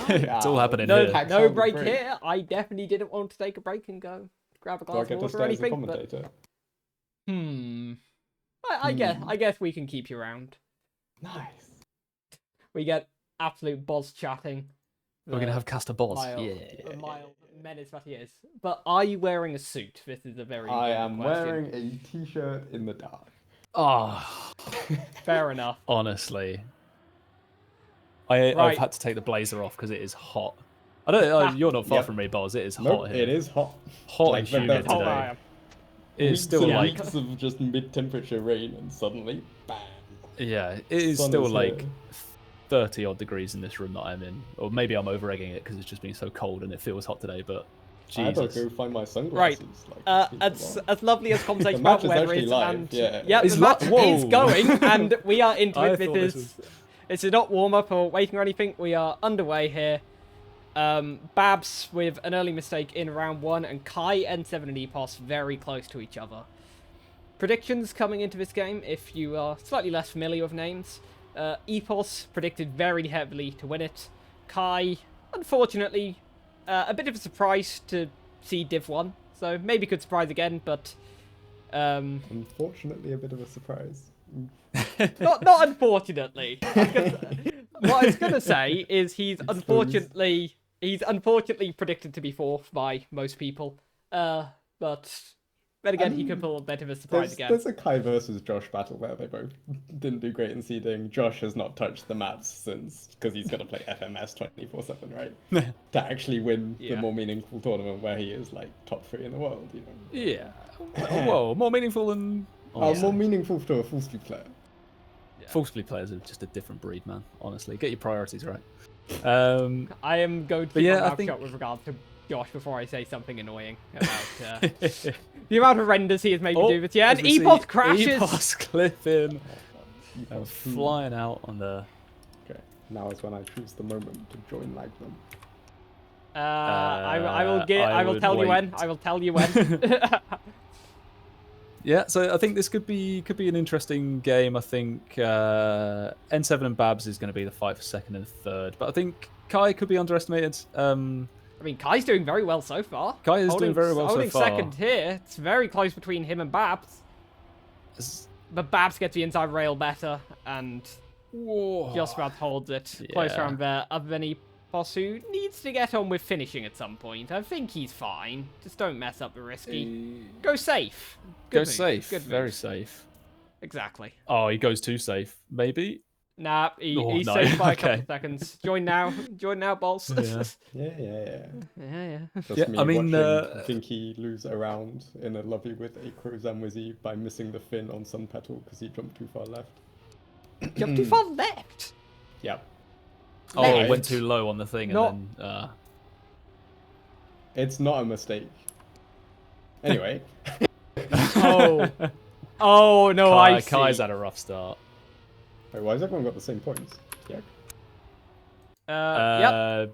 It's all happening No, here. no break here. I definitely didn't want to take a break and go grab a Do I glass get of to water stay or as a anything. But commentator? I guess we can keep you around. Nice. We get absolute boss chatting. We're gonna have Caster Boss. Mild, Yeah. mild menace that he is. But are you wearing a suit? This is a very I important am question. wearing a t-shirt in the dark. Oh, Fair enough. honestly, I've Right. had to take the blazer off because it is hot. I don't. You're not far Yep. from me, Babz. It is Nope, hot here. it is hot. Hot Like, and but humid that's Oh, I today. am. It is Weeks still and like weeks of just mid-temperature rain, and suddenly, bam. yeah, it is Sun still is like here. 30 odd degrees in this room that I'm in, or maybe I'm over-egging it because it's just been so cold and it feels hot today. But I had to Jesus, go find my sunglasses. As lovely as conversation The match about is weather actually is, live, and yeah. It's the match whoa. is going, and we are into I it. thought This this is it's not warm up or waiting or anything. We are underway here. Babz with an early mistake in round 1, and Kaii, N7 and Epos very close to each other. Predictions coming into this game, if you are slightly less familiar with names. Epos predicted very heavily to win it. Kaii, unfortunately, a bit of a surprise to see Div 1, so maybe could surprise again, but Unfortunately, a bit of a surprise. not unfortunately. What I was gonna say is he's unfortunately predicted to be 4th by most people. But then again, he could pull a bit of a surprise again. There's a Kaii versus Josh battle where they both didn't do great in seeding. Josh has not touched the maps since, because he's got to play FMS 24/7, right? To actually win the more meaningful tournament where he is like top 3 in the world, you know. yeah. Whoa, more meaningful than More meaningful to a full speed player. full speed players are just a different breed, man. Honestly, get your priorities right. I am going to keep yeah, my I mouth think- shut with regard to Josh before I say something annoying about the amount of renders he has made me do this. Yeah, and Epos crashes. Epos clipping. Flying out on the. Okay, now is when I choose the moment to join like them. I will tell you when. I will tell you when. Yeah, so I think this could be an interesting game. I think N7 and Babz is going to be the fight for 2nd and 3rd, but I think Kaii could be underestimated. I mean, Kai's doing very well so far. Kaii is doing very well so far. Holding 2nd here. It's very close between him and Babz. But Babz gets the inside rail better and just about holds it. Close round there. Other than Epos, who needs to get on with finishing at some point. I think he's fine. Just don't mess up the risky. Go safe. Good move. Safe. Good move. Very safe. Exactly. Oh, he goes too safe. Maybe. Nah, he's no. saved by a couple Okay. of seconds. Join now. Join now, boss. Yeah. Yeah. Just me I mean, watching Vinky lose a round in a lobby with a Crozamwizzy by missing the fin on Sun Petal because he jumped too far left. Jumped too far left. Yep. Oh, Left. went too low on the thing Not- and then. It's not a mistake. Anyway. Oh no, I see. Kai's had a rough start. Wait, why has everyone got the same points? Yeah. Yep.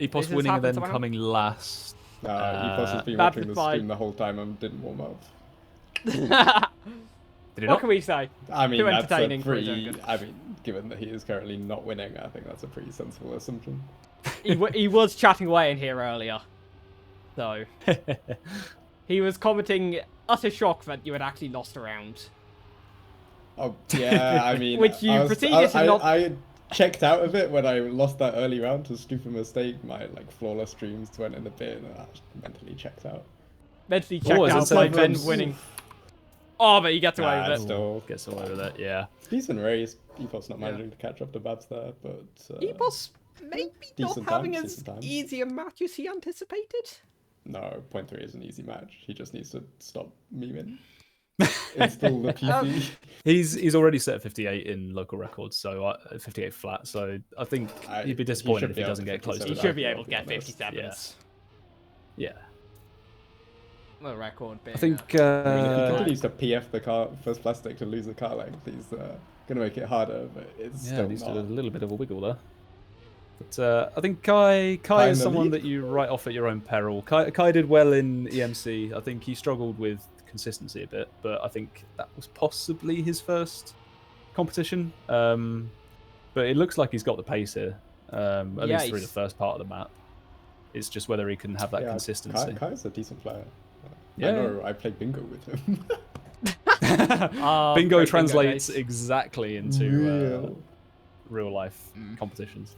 Epos This has winning and happened then to anyone? coming last. Epos has been Bad watching the goodbye. stream the whole time and didn't warm up. Did he What not? can we say? I mean, Too that's a entertaining for his own pretty... good. I mean, given that he is currently not winning, I think that's a pretty sensible assumption. He was chatting away in here earlier, so he was commenting utter shock that you had actually lost a round. Oh, yeah, I mean... Which you proceeded to not... I checked out of it when I lost that early round to stupid mistake. My, like, flawless streams went in the bin and I mentally checked out. Mentally checked is it out by Ben sometimes- winning. Oh, but he gets away with it. Still Gets away with it, yeah. decent race. Epos not managing to catch up to Babz there, but... Epos maybe not decent having times, as decent times. easy a match as he anticipated. No, point 3 is an easy match. He just needs to stop memeing. Install the PC. He's already set 58 in local records, so 58 flat. So I think he'd be disappointed if he doesn't get close to He that. should be able to get 57s. Yeah. The record being, I think I mean, if he continues to PF the car first plastic to lose the car length, he's gonna make it harder, but it's yeah, still needs to not. do a little bit of a wiggle there. But I think Kaii is someone Finally. that you write off at your own peril. Kaii did well in EMC. I think he struggled with consistency a bit, but I think that was possibly his first competition. But it looks like he's got the pace here. at least through the first part of the map. It's just whether he can have that consistency. Kai's a decent player. Yeah. I know, I played bingo with him. Bingo translates exactly into real life competitions.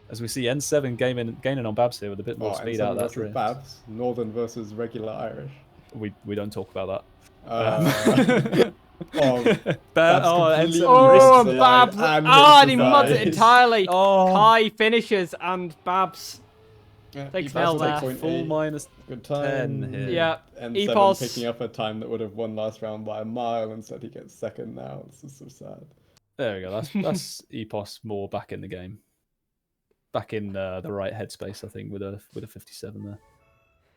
As we see N7 gaining on Babz here with a bit more speed out of that drift. Babz, Northern versus regular Irish. We don't talk about that. N7 Babz! And he muds it entirely. Kaii finishes and Babz takes an L there. Full minus good time 10 here. Yeah, and Epos picking up a time that would have won last round by a mile. Instead, he gets second now. This is so sad. There we go. That's Epos more back in the game, back in the right headspace. I think with a 57 there.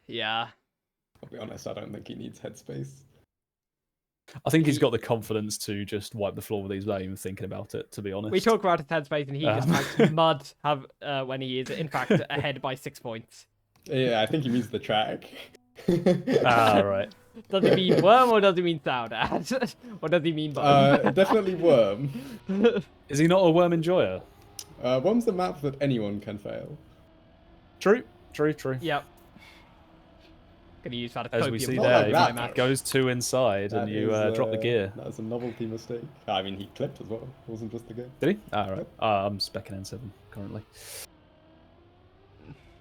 Yeah. I'll be honest. I don't think he needs headspace. I think he's got the confidence to just wipe the floor with these without even thinking about it, to be honest. We talk about his headspace and he just likes mud when he is, in fact, ahead by 6 points. Yeah, I think he means the track. Right. Does he mean worm or does he mean sound ad? Or does he mean button? Definitely worm. Is he not a worm enjoyer? Worm's the map that anyone can fail. True. Yep. Gonna use that as we see there, it goes 2 inside and you drop the gear. That was a novelty mistake. I mean, he clipped as well. It wasn't just the gear. Did he? Right. I'm specking N7 currently.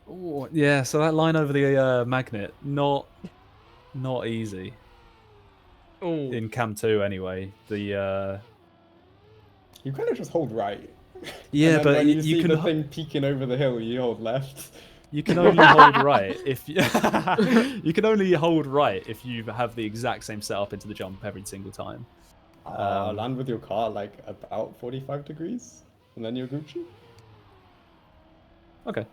Oh, yeah, so that line over the magnet, not easy. Ooh. In Cam 2 anyway. The you kind of just hold right. Yeah, but when you see the thing peeking over the hill, you hold left. You can only hold right if you can only hold right if you have the exact same setup into the jump every single time. Land with your car like about 45 degrees, and then you're Gucci. Okay.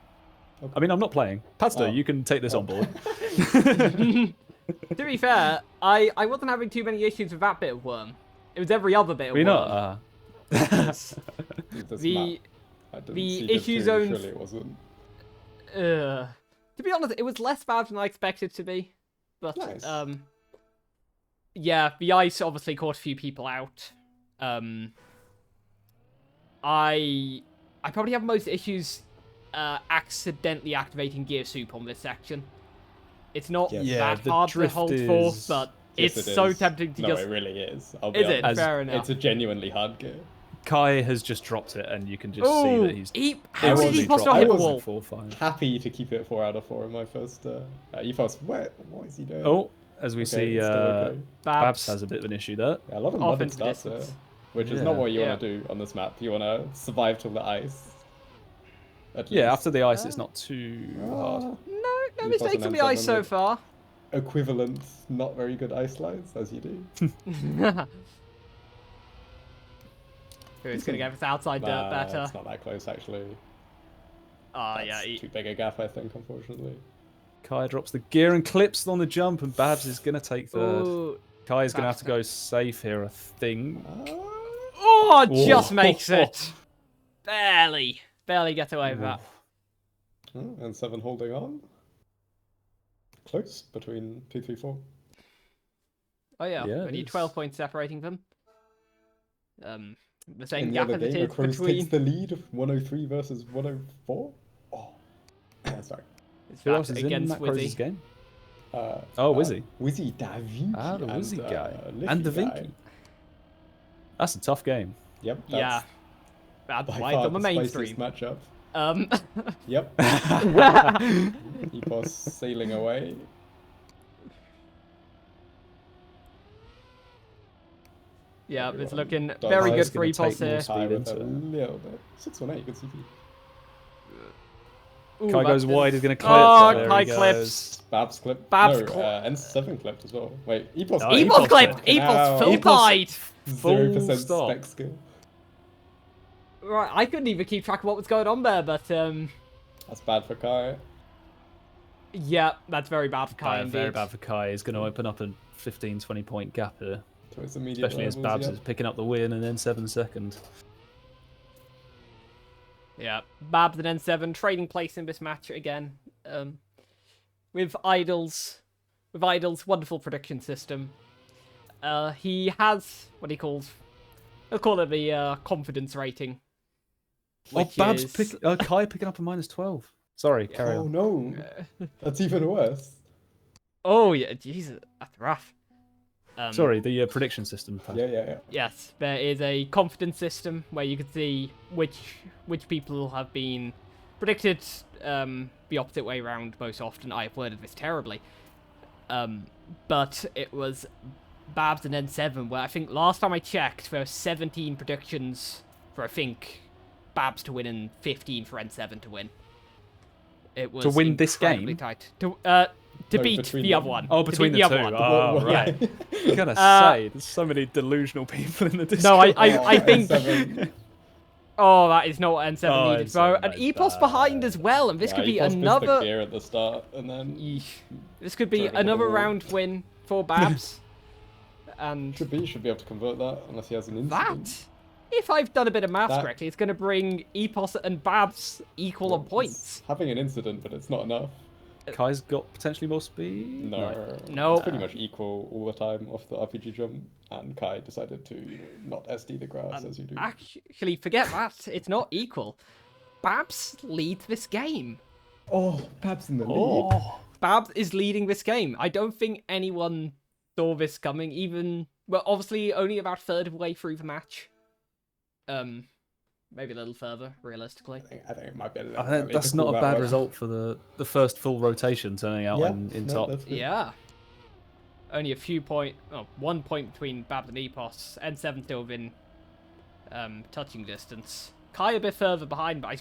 I mean, I'm not playing. Padster, you can take this on board. To be fair, I wasn't having too many issues with that bit of worm. It was every other bit of worm. Not? The issue zones. Surely it wasn't. To be honest, it was less bad than I expected it to be. But, nice. yeah, the ice obviously caught a few people out. I probably have most issues accidentally activating gear soup on this section. It's not that hard to hold forth, but it's so tempting to just... No, it really is. Is it? Fair enough. It's a genuinely hard gear. Kaii has just dropped it, and you can just see that he's... How did he post on hit the wall? 4-5. Happy to keep it 4 out of 4 in my first... Epos, what is he doing? Oh, as we see, Babz has a bit of an issue there. Yeah, a lot of mudded stuff there, which is not what you want to do on this map. You want to survive till the ice. Yeah, after the ice, it's not too hard. No mistakes on the ice so far. Equivalent, not very good ice lines, as you do. Who's going to get this outside dirt better? It's not that close, actually. Yeah. Too big a gap, I think, unfortunately. Kaii drops the gear and clips on the jump, and Babz is going to take third. Kai's going to have to go safe here, I think. Just makes it. Barely get away with that. And 7 holding on. Close between 2, 3, 4. Oh yeah, we need 12 points separating them. The same gap as it is between... takes the lead of 103 versus 104. Sorry. Who else is in Matt Crowe's game? Wizzy. Wizzy, Da Vinci. The Wizzy guy. And the Vinci. That's a tough game. Yep. That's why it's on the mainstream. Matchup. Yep. Epos sailing away. Yeah, it's looking very good for Epos here. A little bit. 6-1-8, good CP. Kaii goes wide, he's going to clip. Kaii clips. Babz clip. N7 clipped as well. Wait, Epos Epos clipped! Epos full died! 0% spec skill. Right, I couldn't even keep track of what was going on there, but... That's bad for Kaii. Yeah, that's very bad for Kaii indeed. Very bad for Kaii. He's going to open up a 15-20 point gap here. Especially as Babz is picking up the win and then 7 second. Yeah, Babz and N7 trading place in this match again. With Idol's wonderful prediction system. He has what he calls, we'll call it the confidence rating. Babz Kaii picking up a -12. Sorry, carry on. Oh no, that's even worse. Oh yeah, Jesus, that's rough. Sorry, the prediction system. Yeah. Yes, there is a confidence system where you can see which people have been predicted the opposite way around most often. I have worded this terribly. But it was Babz and N7, where I think last time I checked, there were 17 predictions for, I think, Babz to win and 15 for N7 to win. It was to win this game? Tight. To beat the other one. Oh, between the two. Oh, right. I gotta say, there's so many delusional people in the Discord. No, I think... Oh, that is not what N7 needed, bro. And Epos behind as well, and this could be another... the gear at the start, and then... This could be another round win for Babz. And... Should be able to convert that, unless he has an incident. That, if I've done a bit of maths correctly, it's going to bring Epos and Babz equal on points. Having an incident, but it's not enough. Kai's got potentially more speed? No. It's pretty much equal all the time off the RPG jump, and Kaii decided to not SD the grass as you do. Actually, forget that. It's not equal. Babz leads this game. Oh, Babz in the lead. Babz is leading this game. I don't think anyone saw this coming, even... Well, obviously, only about a third of the way through the match. Maybe a little further, realistically. I think it might be a little early. That's not a bad result for the first full rotation turning out in top. Yeah. Only a few 1 point between Babz and Epos. N7 still within touching distance. Kaii a bit further behind, but I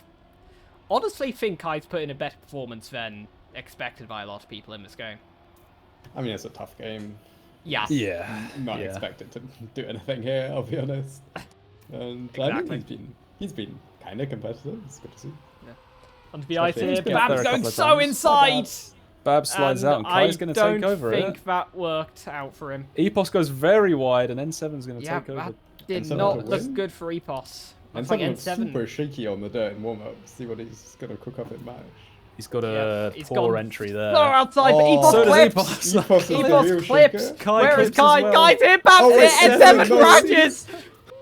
honestly think Kai's put in a better performance than expected by a lot of people in this game. I mean, it's a tough game. Yeah. Yeah. Not expected to do anything here, I'll be honest. And exactly. I mean, he's been kind of competitive. It's good to see. Yeah. On the ice here, Babz going so inside. Babz slides out, and Kai's going to take over it. I don't think that worked out for him. Epos goes very wide, and N7's going to take over. That did not look good for Epos. N7 looks super shaky on the dirt in warm-up. See what he's going to cook up in match. He's got a poor entry there. Far outside, but Epos clips. Epos clips. Where is Kaii? Kai's here, Babz here, N7 crashes.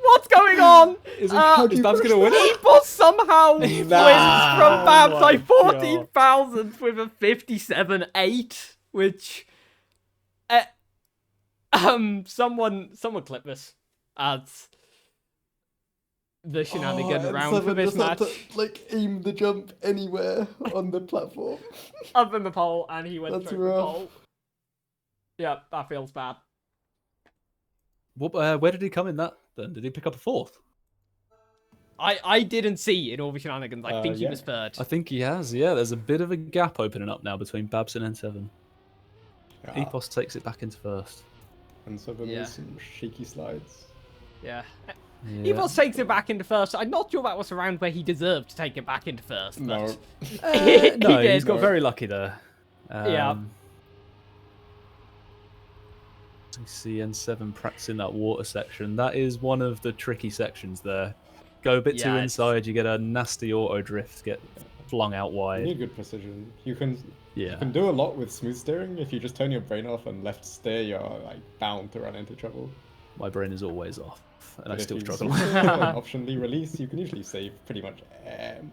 What's going on? Is Babz going to win it? Epos somehow wins from Babz by 14,000 with a 57.8, which someone clip this as the shenanigan round for this match. To, aim the jump anywhere on the platform. Other than the pole, and he went through the pole. Yeah, that feels bad. Where did he come in that then? Did he pick up a fourth? I didn't see in all the shenanigans. I think he was third. I think he has, yeah. There's a bit of a gap opening up now between Babz and N7. Yeah. Epos takes it back into first. N7 with some shaky slides. Yeah. Epos takes it back into first. I'm not sure that was a round where he deserved to take it back into first. No. He's got very lucky there. Yeah. You see N7 practicing that water section. That is one of the tricky sections there. Go a bit too inside, you get a nasty auto drift, get flung out wide. You need good precision. You can do a lot with smooth steering. If you just turn your brain off and left steer, you're bound to run into trouble. My brain is always off, and I still struggle. Optionally release, you can usually save pretty much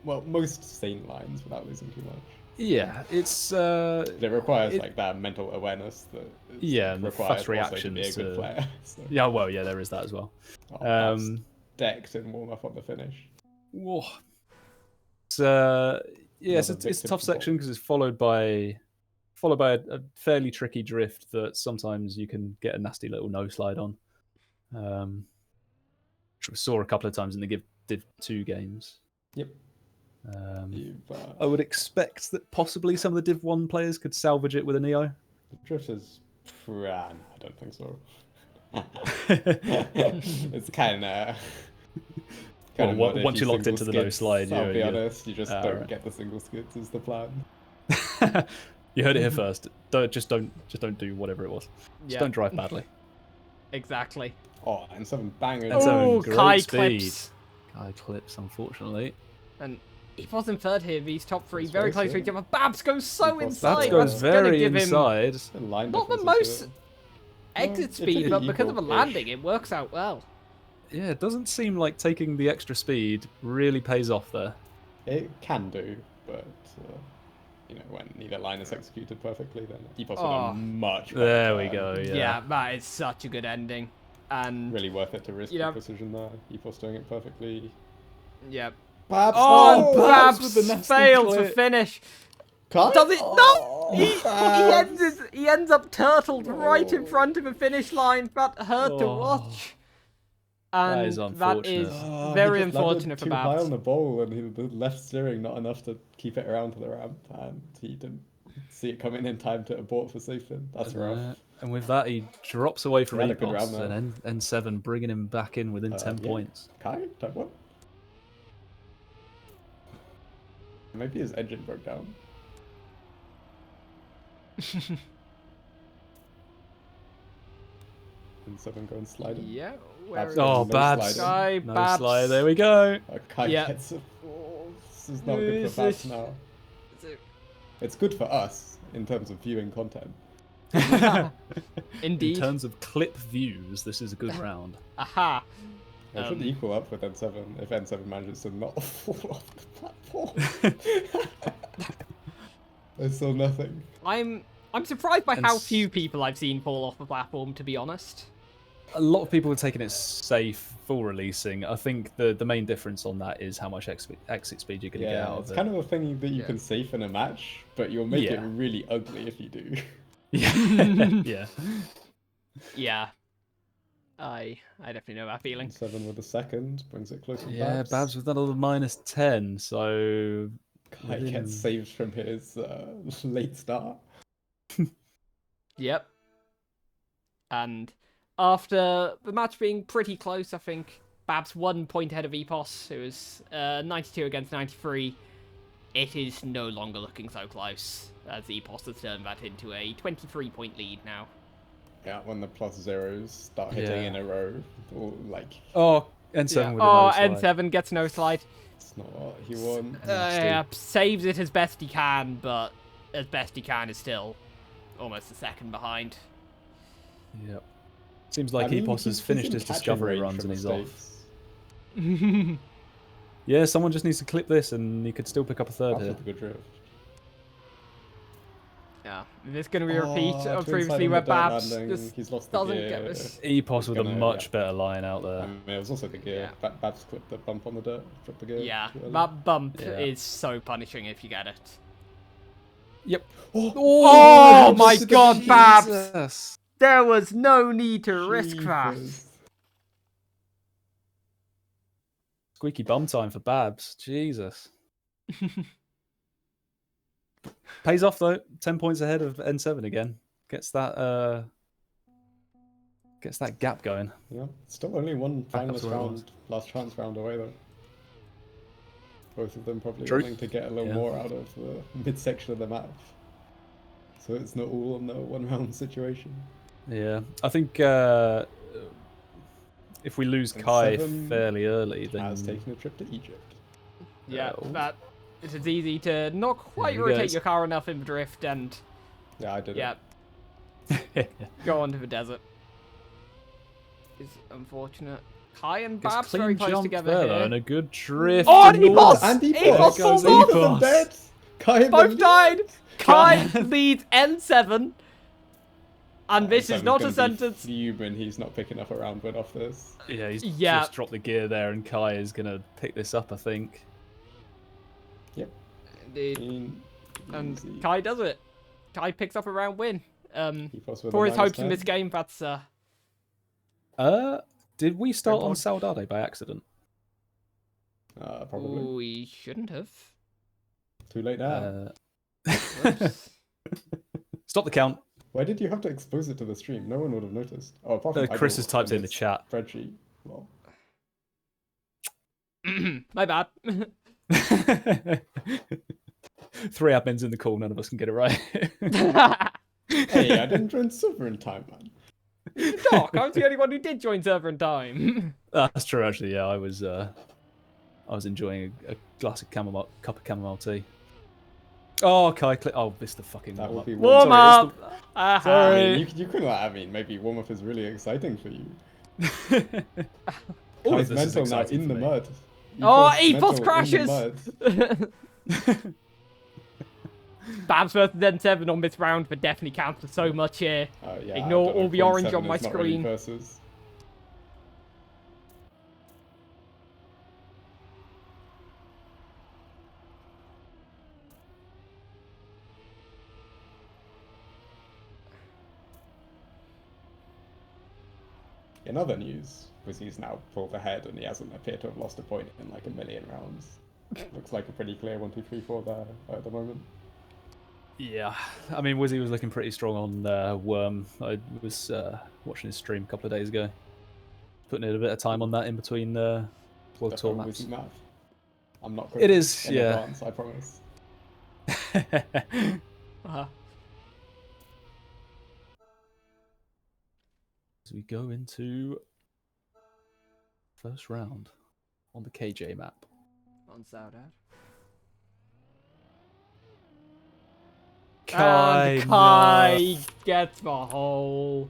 most sane lines without losing too much. Yeah, it's it requires that mental awareness that and fast reactions. To be a good player, so. Yeah, well, there is that as well. Decked and warm up on the finish. Whoa. It's a tough section because it's followed by a fairly tricky drift that sometimes you can get a nasty little no slide on. Which we saw a couple of times in the Div 2 games. Yep. I would expect that possibly some of the Div 1 players could salvage it with a Neo. The drift is... I don't think so. It's kind of... once you're locked into the no slide, I'll be honest, you just don't get the single skids is the plan. You heard it here first. Just don't do whatever it was. Just don't drive badly. Exactly. Oh, and some bangers. Oh, Kaii clips. Kaii clips, unfortunately. And Epos in third here. These top three very close to each other. Babz goes so inside. Babz goes very inside. Not the most exit speed, but because of a landing, it works out well. Yeah, it doesn't seem like taking the extra speed really pays off there. It can do, but you know, when neither line is executed perfectly, then Epos would have much better. There we go. Yeah, that is such a good ending, and really worth it to risk the precision there. Epos doing it perfectly. Yep. Babz. Oh, Babz Babz with the nasty failed to clip. finish. Kaii? Does it? Oh, No! He ends up turtled right in front of a finish line. That hurt to watch. And that is unfortunate. Oh, very he just unfortunate for landed too high on Babz. the bowl, and the left steering not enough to keep it around to the ramp, and he didn't see it coming in time to abort for safe in. That's rough. And with that, he drops away from He had a good Epos, round there. and N7 bringing him back in within 10 points. Kaii, type 1. Maybe his engine broke down. N7 going sliding. Yeah. Oh, Babz. Kaii, No Babz. slide. There we go. Kaii Yeah. gets a... Oh, this is not good for Babz now. It's good for us in terms of viewing content. Indeed. In terms of clip views, this is a good round. Aha. It should equal up with N7 if N7 manages to not fall off the platform. I saw nothing. I'm surprised by how few people I've seen fall off the platform, to be honest. A lot of people are taking it safe, full releasing. I think the main difference on that is how much exit speed you're going to get out of it. It's kind of a thing that you can safe in a match, but you'll make it really ugly if you do. Yeah. Yeah. I definitely know that feeling. 7 with a second brings it closer. Yeah, Babz with another -10, so Kaii gets saved from his late start. Yep. And after the match being pretty close, I think Babz 1 point ahead of Epos. It was 92 against 93. It is no longer looking so close, as Epos has turned that into a 23-point lead now. Yeah, when the +0s start hitting in a row, or like... Oh, N7 with a oh, no slide. N7 gets no slide. It's not what he wants. Yeah, saves it as best he can, but as best he can is still almost a second behind. Yep. Seems like Epos has finished his discovery runs and he's off. Yeah, someone just needs to clip this and he could still pick up a third here. Good drift. Yeah, this is going to be a repeat of previously where Babz just doesn't get this. Epos with a much better line out there. I mean, it was also the gear. Babz clipped the bump on the dirt, dropped the gear. Yeah, that bump is so punishing if you get it. Yep. Oh my god, Babz! There was no need to risk that. Squeaky bum time for Babz. Jesus. Pays off though. 10 points ahead of N7 again. Gets that gap going. Yeah. Still only one finalist round, last chance round away though. Both of them probably wanting to get a little more out of the midsection of the map. So it's not all on the 1 round situation. Yeah. I think if we lose Kaii fairly early, then has taken a trip to Egypt. Yeah, that it is easy to not quite rotate your car enough in the drift and I did go onto the desert. It's unfortunate. Kaii and Babz very close together here. And a good drift. Oh, and Epos! Epos falls off! Dead. Both died! Kaii leads N7. And this is not a sentence. Fuming he's not picking up a round win off this. Yeah, he's just dropped the gear there, and Kaii is going to pick this up, I think. Yep. Indeed. And Kaii does it. Kaii picks up a round win. For his hopes in this game, that's... Did we start on Saudade by accident? Probably. We shouldn't have. Too late now. Stop the count. Why did you have to expose it to the stream? No one would have noticed. Oh, apart from Chris has typed in the chat. Spreadsheet. Well. My bad. 3 admins in the call, none of us can get it right. Hey, I didn't join server in time, man. Doc, I was the only one who did join server in time. That's true, actually. Yeah, I was enjoying a glass of cup of chamomile tea. Oh, Kaii, oh, this is the fucking that would be warm up. Sorry, you couldn't. I mean, maybe warm up is really exciting for you. All of Kai's this is mental now exciting in for the me. mud. Oh, mental Epos in the crashes! mud. Babz versus N7 on this round would definitely count for so much here. Yeah, Ignore all the orange 0.7 on my is not really screen. versus. In other news, he's now pulled ahead and he hasn't appeared to have lost a point in like a million rounds. Looks like a pretty clear 1, 2, 3, 4 there at the moment. Yeah, I mean, Wizzy was looking pretty strong on Worm. I was watching his stream a couple of days ago, putting in a bit of time on that in between World Tour maps. Wizzy map. I'm not It is, in yeah. advance, I promise. As we go into first round on the KJ map. On Saudade. Kaii, and Kaii gets the hole.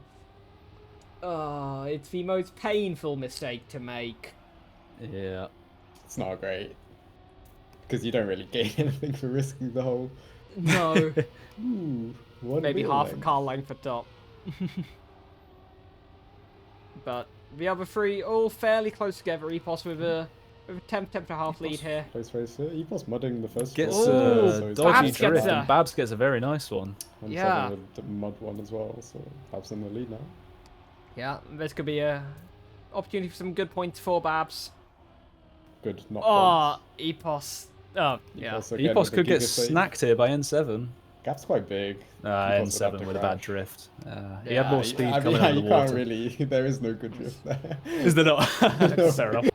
Oh, it's the most painful mistake to make. Yeah. It's not great. Because you don't really gain anything for risking the hole. No. Ooh, Maybe wheel half a length. car length for top. But the other three all fairly close together. Epos with a 10.5 lead here. Close race here. Epos mudding the first Gets draw, so a he's dodgy Babz drift, gets a- and Babz gets a very nice one. and Yeah. seven with the mud one as well, so Babz in the lead now. Yeah, this could be a opportunity for some good points for Babz. Good, not Oh, points. Epos. Oh, yeah. Epos again Epos with the could get Giga save. snacked here by N7. Gap's quite big. Epos would have N7 to with a bad crash. drift. He had more speed I coming mean, out of you the can't water. really. There is no good drift there. Is there not? Fair enough.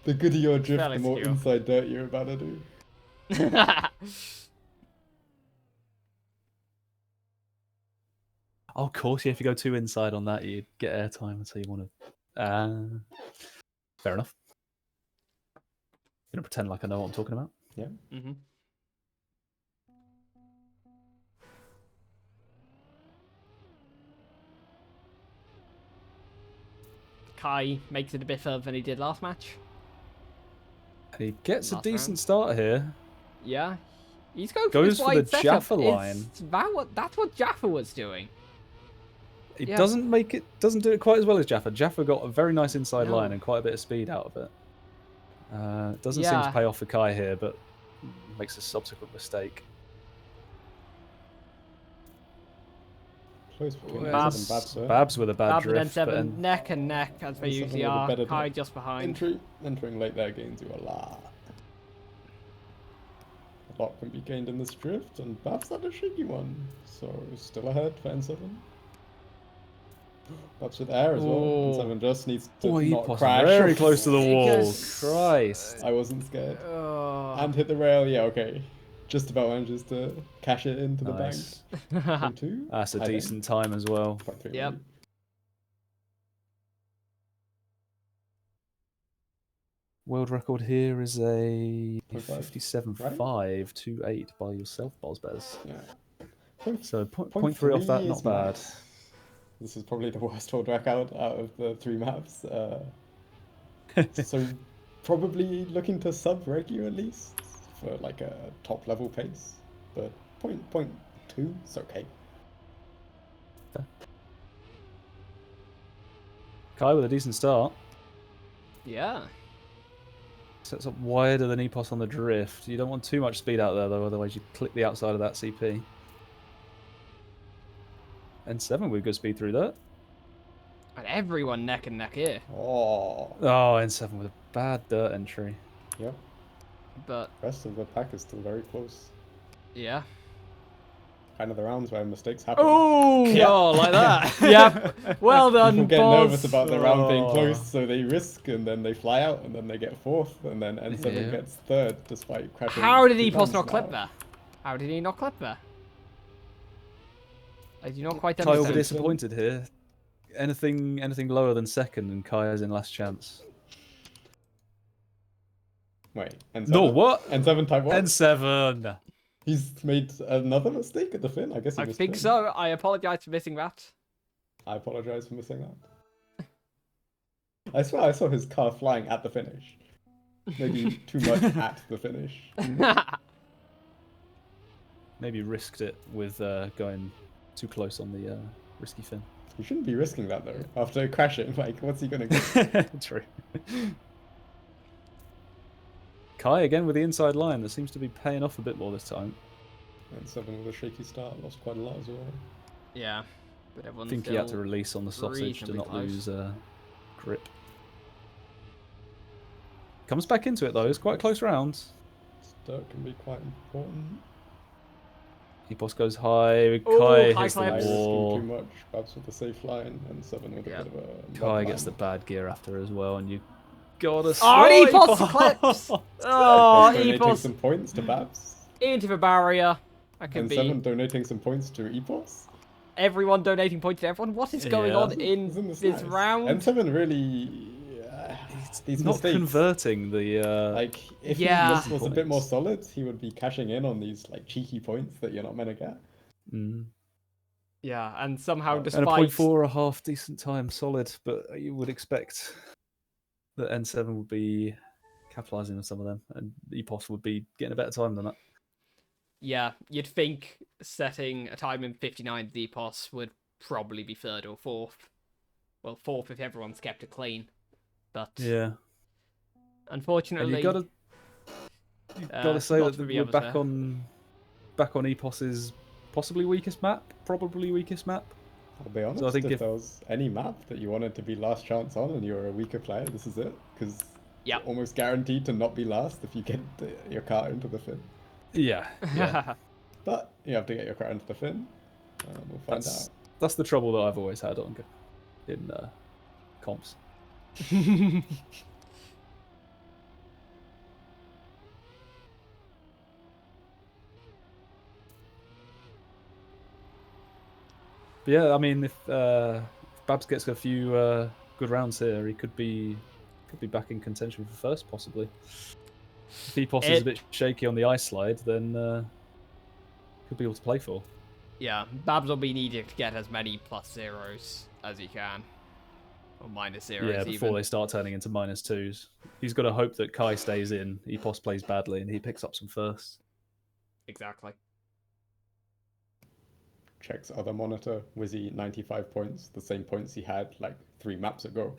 The gooder your drift, Fairly the more secure. inside dirt you're about to do. Oh, of course, yeah, if you go too inside on that, you get airtime until you want to. Fair enough. Gonna pretend like I know what I'm talking about. Yeah. Mm-hmm. Kaii makes it a bit further than he did last match. He gets a Last decent round. start here. Yeah. He's going for Goes this for wide the setup. Jaffa Is line. that's what Jaffa was doing. It Yeah. doesn't do it quite as well as Jaffa. Jaffa got a very nice inside No. line and quite a bit of speed out of it. Doesn't seem to Yeah. pay off for Kaii here, but makes a subsequent mistake. Close between Babz. N7 and Babz there. Babz with a bad Babz and drift. but N7 neck and neck as they N7 usually with a are. better Kaii drift. just behind. Entering late there gains you a lot. A lot can be gained in this drift, and Babz had a shaky one. So still ahead for N7. Babz with air as well. Ooh. N7 just needs to Oh, not Epos crash. very close to the wall. Because- Christ. I wasn't scared. Oh. And hit the rail, yeah, okay. Just about manages to cash it into the bank. Nice. 2. That's a I think. decent time as well. 0.3 Yep. maybe. World record here is a 0.5, 57.528 by yourself, Babz. Yeah. So 0.3 off that, is not bad. nice. This is probably the worst world record out of the 3 maps. So probably looking to sub-regu at least for like a top level pace. But 0.2 is okay. Kaii with a decent start. Yeah. Sets up wider than Epos on the drift. You don't want too much speed out there though, otherwise you click the outside of that CP. N7 with good speed through that. And everyone neck and neck here. Oh. Oh, N7 with a bad dirt entry. Yeah. But Rest of the pack is still very close. yeah. Kind of the rounds where mistakes happen. Oh, Yeah, like that. Yep. Well done, People get Boz. nervous about the round being Oh. close, so they risk, and then they fly out, and then they get 4th, and then N7 Yeah. gets 3rd, despite crashing. How did 2 Epos times not now. clip there? How did he not clip there? I do not quite Kaii will be understand. disappointed here. Anything lower than second and Kai's in last chance. Wait, N7? No, what? N7 type 1? N7. He's made another mistake at the fin? I guess he I missed think fin. so. I apologize for missing that. I apologize for missing that. I swear I saw his car flying at the finish. Maybe too much at the finish. Maybe risked it with going too close on the risky fin. You shouldn't be risking that though. After crashing, like, what's he gonna get? True. Kaii again with the inside line. That seems to be paying off a bit more this time. And 7 with a shaky start, lost quite a lot as well. Yeah, but everyone's I think he had to release on the sausage to not lose grip. Comes back into it though. It's quite close rounds. Start can be quite important. Epos goes high. Ooh, Kaii high hits the clips. wall. Too much. Babz with the safe line, and 7 with a bit of a. Kaii gets the bad gear after as well, and you gotta. Oh, Epos clips! Oh, donating Epos some points to Babz. into the barrier. That can And be 7 donating some points to Epos. everyone donating points to everyone. What is going on in Isn't this nice? round? And 7 really. These Not mistakes. converting the. Like, if he was a bit more solid, he would be cashing in on these like cheeky points that you're not meant to get. Mm. Yeah, and somehow And despite a 0.4, a half decent time, solid, but you would expect that N7 would be capitalising on some of them, and Epos would be getting a better time than that. yeah, you'd think setting a time in 59 Epos would probably be 3rd or 4th. Well, 4th if everyone's kept it clean. But Yeah, unfortunately, and you gotta say not that for the we're others back there. on Epos's possibly weakest map, probably weakest map. I'll be honest, So I think if there was any map that you wanted to be last chance on and you're a weaker player, this is it. Because Yep. you're almost guaranteed to not be last if you get your car into the fin. Yeah, yeah. But you have to get your car into the fin. We'll find out. That's the trouble that I've always had in comps. But yeah, I mean, if Babz gets a few good rounds here, he could be back in contention for first, possibly. If Epos is a bit shaky on the ice slide, then could be able to play for. Yeah, Babz will be needing to get as many +0s as he can. Or -0s Yeah, before even. they start turning into -2s. He's got to hope that Kaii stays in, Epos plays badly, and he picks up some firsts. Exactly. Checks other monitor. Wizzy 95 points, the same points he had like 3 maps ago.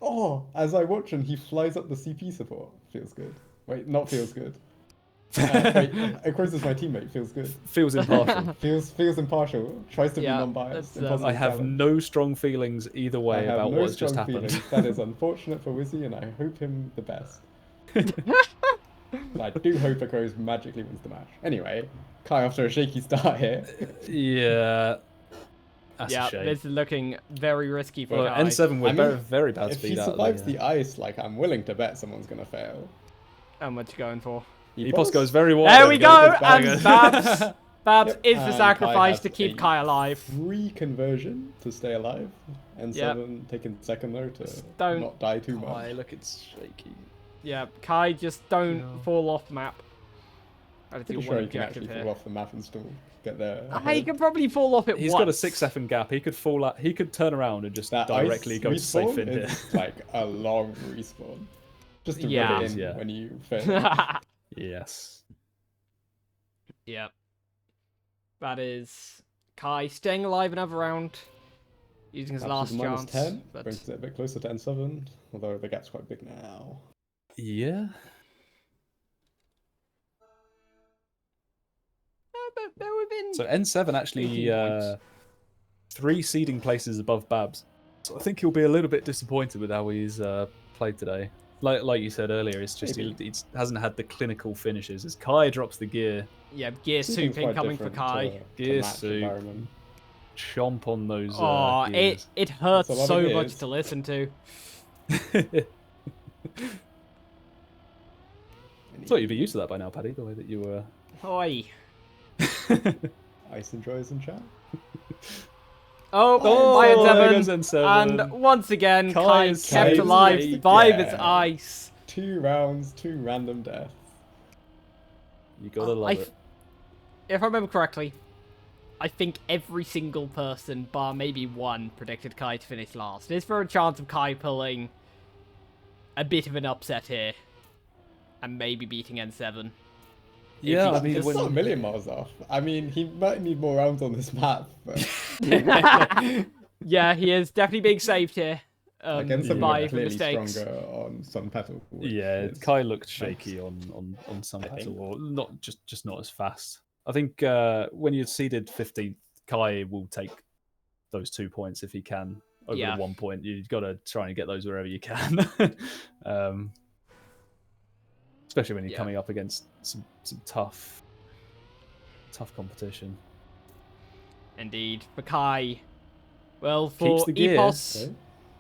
Oh, as I watch and he flies up the CP support. Feels good. Wait, not feels good. Wait, Epos is my teammate. Feels good. Feels impartial. Feels impartial. Tries to be Yeah, non-biased. that's, Impossible I have talent. no strong feelings either way I have about no what's just strong happened. feelings. That is unfortunate for Wizzy, and I hope him the best. I do hope Epos magically wins the match. Anyway, Kaii after a shaky start here. Yeah. That's Yeah, a shame. this is looking very risky for Well, Kaii. N7 with I mean, very bad If speed he out survives of the ice, like, I'm willing to bet someone's gonna fail. How much you going for? Epos goes very wide. There we go, goes and Babz. Babz Yep, is the and sacrifice Kaii to has keep a Kaii alive. Free conversion to stay alive. And Yep. 7 taking second though to Don't- not die too much. Kaii, look, it's shaky. Yeah, Kaii, just don't Yeah. fall off the map. That is Pretty your sure one he can objective actually here. fall off the map and still get there. He can probably fall off it He's once. got a 6-second gap. He could fall out. He could turn around and just That directly ice go to safe respawn in here. is like a long respawn. Just to Yeah. rub it in Yeah. when you fail. Yes. Yep. That is Kaii staying alive another round, using his last Perhaps chance. -10 But brings it a bit closer to N7, although the gap's quite big now. Yeah. they're within. So N7 actually 18 points. 3 seeding places above Babz. So I think he'll be a little bit disappointed with how he's played today. Like you said earlier, it's just he hasn't had the clinical finishes. As Kaii drops the gear, Yeah, gear Season's soup quite incoming for different Kaii. to Gear match soup. environment. chomp on those Oh, gears. it hurts That's a lot so of much gears. to listen to. Thought you'd be used to that by now, Paddy, the way that you were. Oi. Ice enjoyers in chat. Oh, there Iron goes 7. N7. And once again, Kaii Kaii is kept saved alive by again. this ice. 2 rounds, 2 random deaths. You gotta love it. If I remember correctly, I think every single person, bar maybe one, predicted Kaii to finish last. Is there a chance of Kaii pulling a bit of an upset here and maybe beating N7? Yeah, I mean, it's not a million miles off. I mean, he might need more rounds on this map, but yeah, he is definitely being saved here. against some someone by clearly mistakes. stronger on Sun Petal. Yeah, Kaii looked shaky on some Petal, or not just not as fast. I think when you're seeded 15th, Kaii will take those 2 points if he can over the 1 point. You've got to try and get those wherever you can. Especially when you're coming up against some tough competition. Indeed. For Kaii, well, for Keeps the gear. Epos,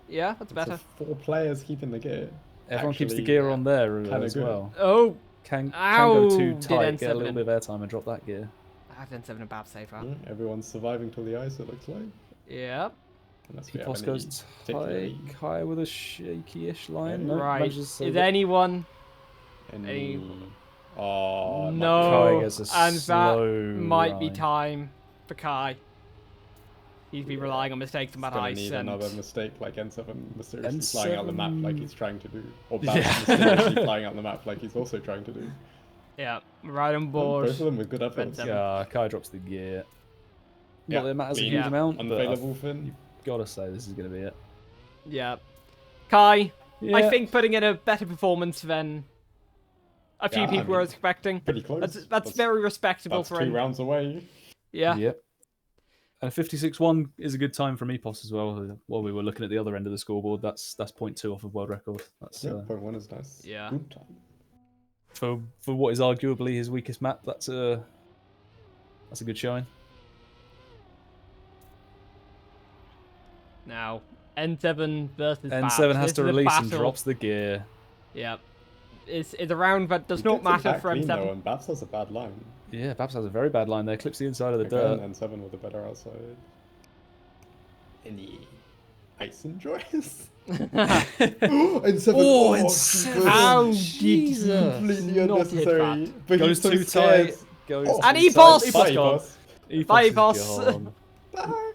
yeah, that's better. 4 players keeping the gear. Everyone keeps the gear on there as good. well. Oh, Can go too did tight, N7 get a little bit of airtime and drop that gear. I have N7 and Babz safe out. Yeah, everyone's surviving till the ice, it looks like. Yep. Epos goes tight. Kaii with a shaky-ish line. No, Right. manages to Is anyone... Oh, no. Kaii gets a And that slow might be line. time for Kaii. He's been relying on mistakes on that ice. Need and... another mistake like N7 mysteriously N7... flying out the map like he's trying to do. Or Babz mysteriously flying out the map like he's also trying to do. Yeah, right on board. Both of them with good efforts. Yeah, Kaii drops the gear. Yeah, Not that it matters a clean. huge amount, but Unavailable Finn. you've got to say this is going to be it. Yeah. Kaii, Yeah. I think putting in a better performance than a few people were expecting. Pretty close. That's very respectable that's for 2 him. rounds away. Yeah. Yep. And a 56-1 is a good time from Epos as well. While we were looking at the other end of the scoreboard, that's 0.2 off of world record. That's 0.1 is nice. Yeah. Good time. for what is arguably his weakest map. That's a good showing. Now, N7 versus N7 Babz. has This to is a release and battle. drops the gear. Yeah. It's a round that does He not gets it matter back for clean, N7. though, and Babz has a bad line. Yeah, Babz has a very bad line there. Clips the inside of the dirt. And N7 with a better outside. Any ice enjoys? N7. Oh, N7. How did Jesus. Completely not hit unnecessary. that? But Goes he's so too scared. tight. Goes And too Epos! tight. Bye, Epos gone. Epos. Bye, Epos is Epos. gone.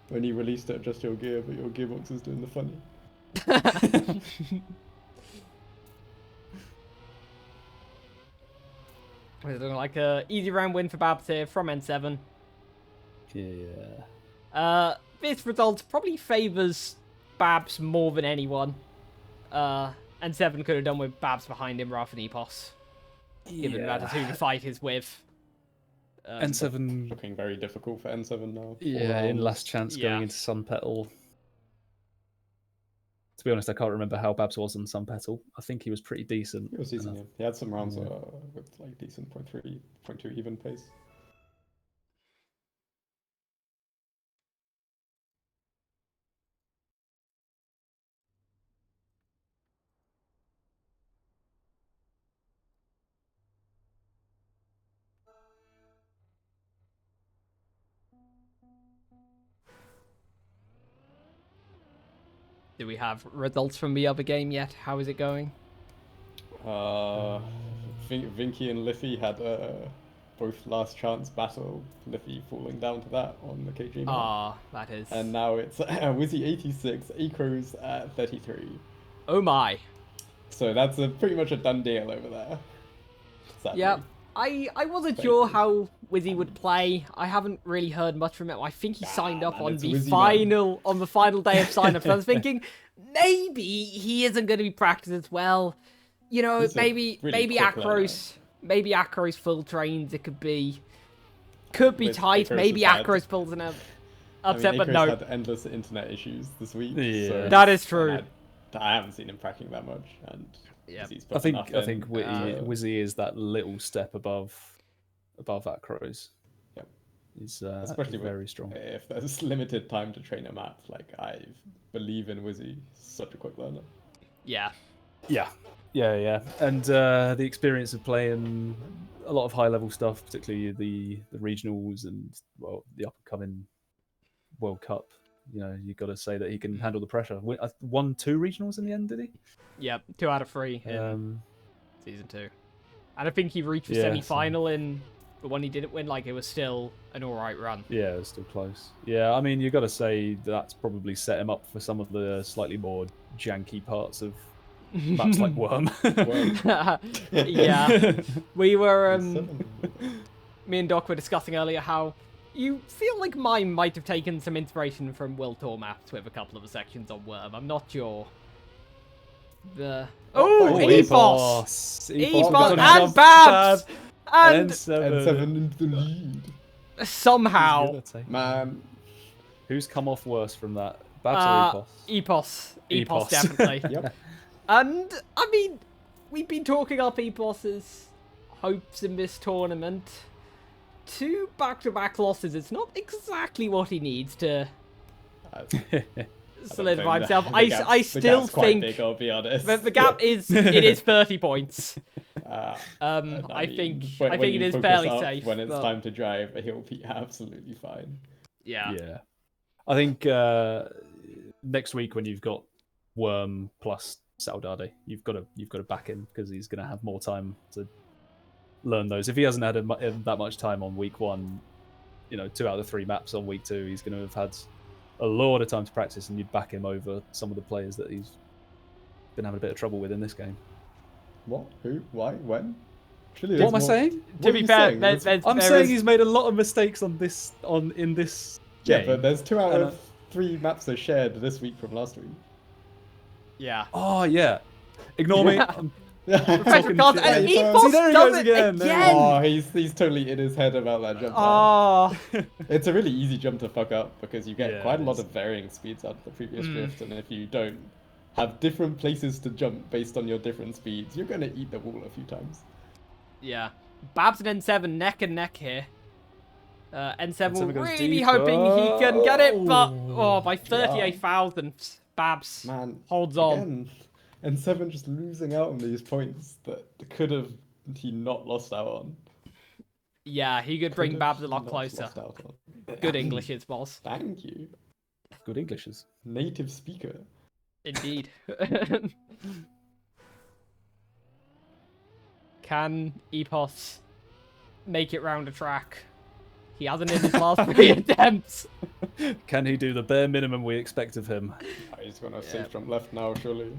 When you released it, adjust your gear, but your gearbox is doing the funny. It's looking like a easy round win for Babz here from N7. Yeah. This result probably favours Babz more than anyone. N7 could have done with Babz behind him rather than Epos. Given that who the fight is with. N7 Looking very difficult for N7 now. Yeah, in last chance going Yeah. into Sun Petal. To be honest, I can't remember how Babz was on Sun Petal. I think he was pretty decent. He was decent, yeah. He had some rounds with like decent 0.3, 0.2 even pace. Do we have results from the other game yet? How is it going? Vinky and Liffy had both last chance battle. Liffy falling down to that on the KG map. Ah, that is. And now it's Wizzy 86, Acros at 33. Oh my. So that's pretty much a done deal over there. Sadly. Yeah, I wasn't sure how Wizzy would play. I haven't really heard much from him. I think he signed up man, on it's the Wizzy, on the final day of sign-up. So I was thinking maybe he isn't going to be practiced as well. You know, He's a maybe really quick Acros full trains. It could be tight. Acros Maybe has had- Acros pulls an I upset, mean, but Acros no, had endless internet issues this week. Yeah. So that is true. I haven't seen him cracking that much, and Yeah. Wizzy's I put think enough I in. think Wizzy is that little step above Acros. Yep. He's Especially he's very strong. If there's limited time to train a map, like I believe in Wizzy, such a quick learner. yeah. Yeah. And the experience of playing a lot of high-level stuff, particularly the regionals and the up-and-coming World Cup. You know, you got to say that he can handle the pressure. Won 2 regionals in the end, did he? Yep, 2 out of 3 in season 2. And I think he reached the Yeah, semi-final in But when he didn't win, like, it was still an alright run. Yeah, it's still close. Yeah, I mean, you got to say that's probably set him up for some of the slightly more janky parts of maps like Worm. Yeah. We were, me and Doc were discussing earlier how you feel like mine might have taken some inspiration from Will Tour maps with a couple of the sections on Worm. I'm not sure. Epos! Epos and Babz! And N7 into the lead. Somehow. Man. Who's come off worse from that? Babz or Epos? Epos, definitely. Yep. And, I mean, we've been talking up Epos's hopes in this tournament. 2 back-to-back losses, it's not exactly what he needs to solidify himself. I still think big, I'll be honest. the gap is 30 points. I think when it is fairly safe. When it's time to drive, he'll be absolutely fine. Yeah. Yeah. I think next week when you've got Worm plus Saudade, you've got to back him because he's going to have more time to learn those. If he hasn't had that much time on week 1, 2 out of the 3 maps on week 2, he's going to have had a lot of time to practice, and you'd back him over some of the players that he's been having a bit of trouble with in this game. What? Who? Why? When? What am I saying? To be fair, I'm saying he's made a lot of mistakes in this Yeah, game. but there's 2 out of 3 maps they shared this week from last week. Yeah. Oh yeah. Ignore me. I'm Professor Cards, and See, Epos there he does goes it again. again! Oh, he's totally in his head about that jump. Oh. It's a really easy jump to fuck up because you get Yeah, quite a it lot is. of varying speeds out of the previous drift, and if you don't have different places to jump based on your different speeds, you're gonna eat the wall a few times. Yeah. Babz and N7 neck and neck here. N7 N7 goes really deep. hoping he can get it, but Oh. by 38 thousandths, Babz Man, holds on. again, and 7 just losing out on these points that could have he not lost out on. Yeah, he could bring Could have Babz a lot not closer. lost out on. Good English, it's boss. Thank you. Good Englishes. Native speaker. Indeed. Can Epos make it round a track? He hasn't in his last 3 attempts. Can he do the bare minimum we expect of him? He's gonna safe jump left now, surely.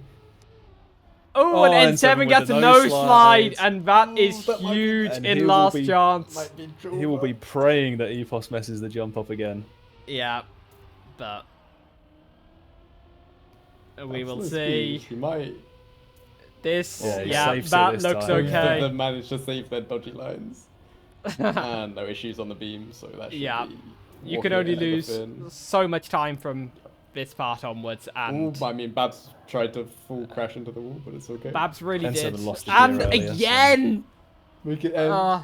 Oh, and N7 gets a no slide, and that is huge and in he will last be- chance. He will be praying that Epos messes the jump up again. Yeah, but we will Absolute see. speed. He might. This, Yeah, he yeah, saves it that this looks time. okay. They've managed to save their dodgy lines. And no issues on the beam, so that should Yeah. be. You can walking only ahead of lose Finn. so much time from this part onwards, and Ooh, I mean, Babz tried to full crash into the wall, but it's okay. Babz really N7 did. lost the And gear earlier, so- again! Make it end. Uh,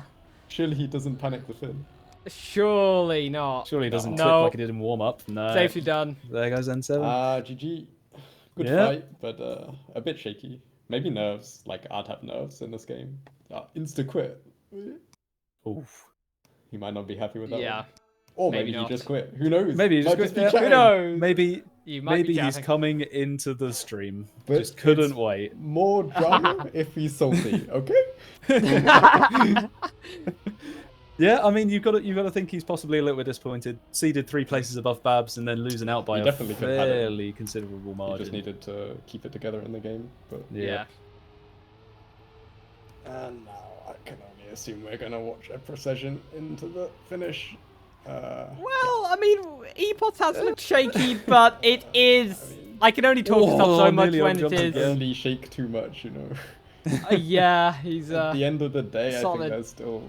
Surely he doesn't panic the Finn. surely not. Surely he doesn't No. clip like he did in warm up. No. Safely done. There goes N7. GG. Good Yeah. fight, but a bit shaky. Maybe nerves. Like, I'd have nerves in this game. Insta quit. Oof. He might not be happy with that Yeah. one. Or Maybe maybe he not. just quit. Who knows? Maybe he just Might quit, be yeah. Who chatting. knows? Maybe You might maybe be he's chatting. coming into the stream. But Just couldn't it's wait. More drama if he's salty, okay? Yeah, I mean you've got to think he's possibly a little bit disappointed. Seeded 3 places above Babz and then losing out by He a definitely could have had it. fairly considerable He margin. just needed to keep it together in the game. But Yeah. And now I can only assume we're gonna watch a procession into the finish. Well, I mean, Epos has looked shaky, but it is. I can only talk stuff so much nearly when it jumped is. again. Only shake too much, you know. Yeah, he's At the end of the day, I solid. think there's still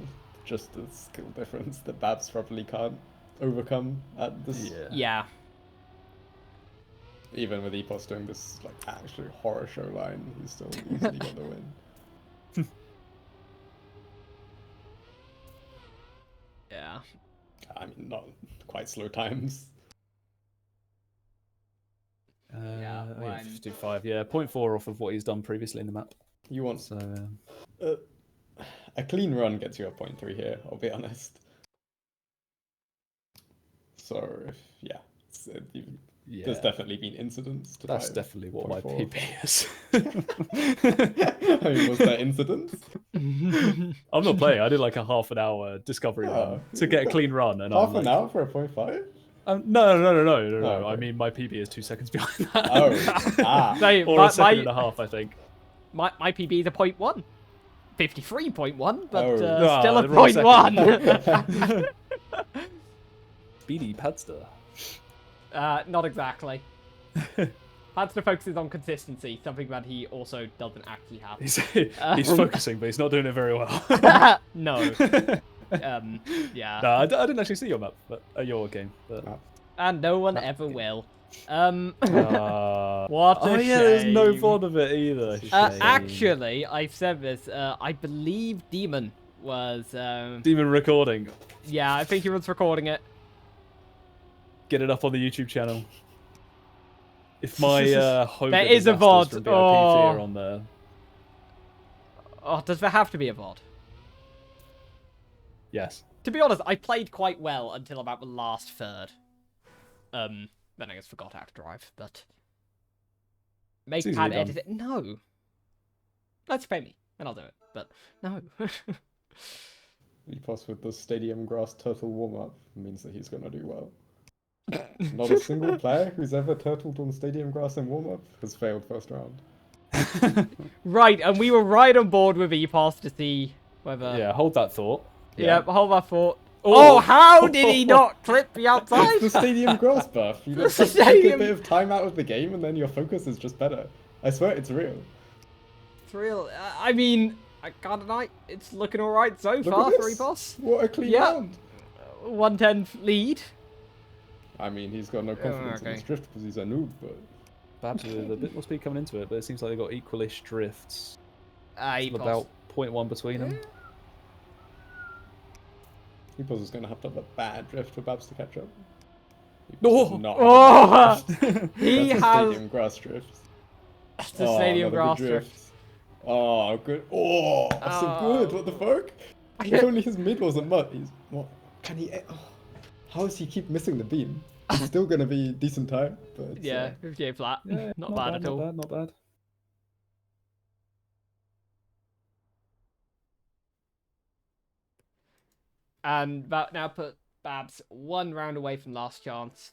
just a skill difference that Babz probably can't overcome at this. yeah. Even with Epos doing this like actually horror show line, he's still easily got the win. Yeah. I mean, not quite slow times. Yeah, Oh yeah, when- 55. Yeah, 0.4 off of what he's done previously in the map. You want So a clean run gets you a 0.3 here, I'll be honest. So, if, yeah, Yeah. There's definitely been incidents. That's definitely what my 0.4. PB is. I mean, was there incidents? I'm not playing. I did like a half an hour discovery run to get a clean run, and Half I'm like, an hour for a 0.5? No. Oh, I okay. mean, my PB is 2 seconds behind that. So, Or a second and a half, I think. My PB is a 0.1. 53.1, but Oh. still a the wrong 0.1. Speedy Padster. Not exactly. Padster focuses on consistency, something that he also doesn't actually have. He's focusing, but he's not doing it very well. No. Yeah. No, I didn't actually see your map, but your game. But... And no one ever will. What a shame. Yeah, there's no VOD of it either. Actually, I've said this. I believe Demon was. Demon recording. Yeah, I think he was recording it. Get it up on the YouTube channel. If my home there is a VOD from BIPL are on there. Oh, does there have to be a VOD? Yes. To be honest, I played quite well until about the last third. Then I just forgot how to drive, but... Make pad edit it. No. Let's pay me, and I'll do it, but no. Epos with the stadium grass turtle warm-up means that he's going to do well. Not a single player who's ever turtled on stadium grass in warm-up has failed first round. Right, and we were right on board with Epos to see whether... Yeah, hold that thought. Yeah, hold that thought. Oh, how did he not clip the outside? It's the stadium grass buff. You just take a bit of time out of the game and then your focus is just better. I swear it's real. It's real. I mean, I can't deny, it's looking alright so far for Epos. What a clean round. 110 lead. I mean, he's got no confidence in his drift because he's a noob, but... Babz with a bit more speed coming into it, but it seems like they've got equalish drifts. About 0.1 between them. Epos is going to have to have a bad drift for Babz to catch up. He has... stadium grass drift. That's the stadium grass drift. Oh, good. Oh, so good. What the fuck? If only his mid wasn't mud. He's... What? Can he... Oh. How does he keep missing the beam? It's still going to be decent time. But yeah, 58 flat. Yeah, not bad at all. Not bad. And that now put Babz 1 round away from last chance.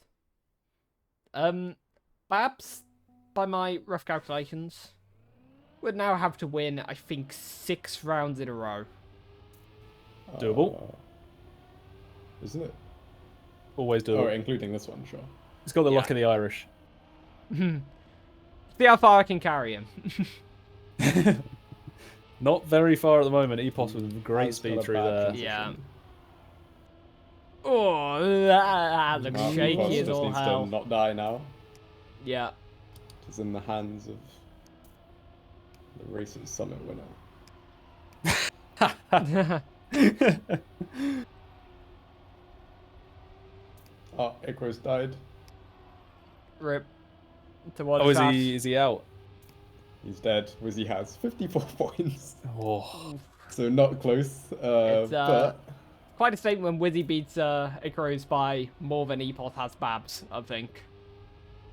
Babz, by my rough calculations, would now have to win, I think, 6 rounds in a row. Doable. Isn't it? Always doable. Oh, including this one, sure. He's got the luck of the Irish. See how far I can carry him. Not very far at the moment. Epos with great speed through there. Yeah. Oh, that looks shaky as all hell. To not die now. Yeah. It's in the hands of the race's summit winner. Oh, Icarus died. Rip. Oh, is he out? He's dead. Wizzy has 54 points. Oh. So not close. But... quite a statement when Wizzy beats Icarus by more than Epos has Babz, I think.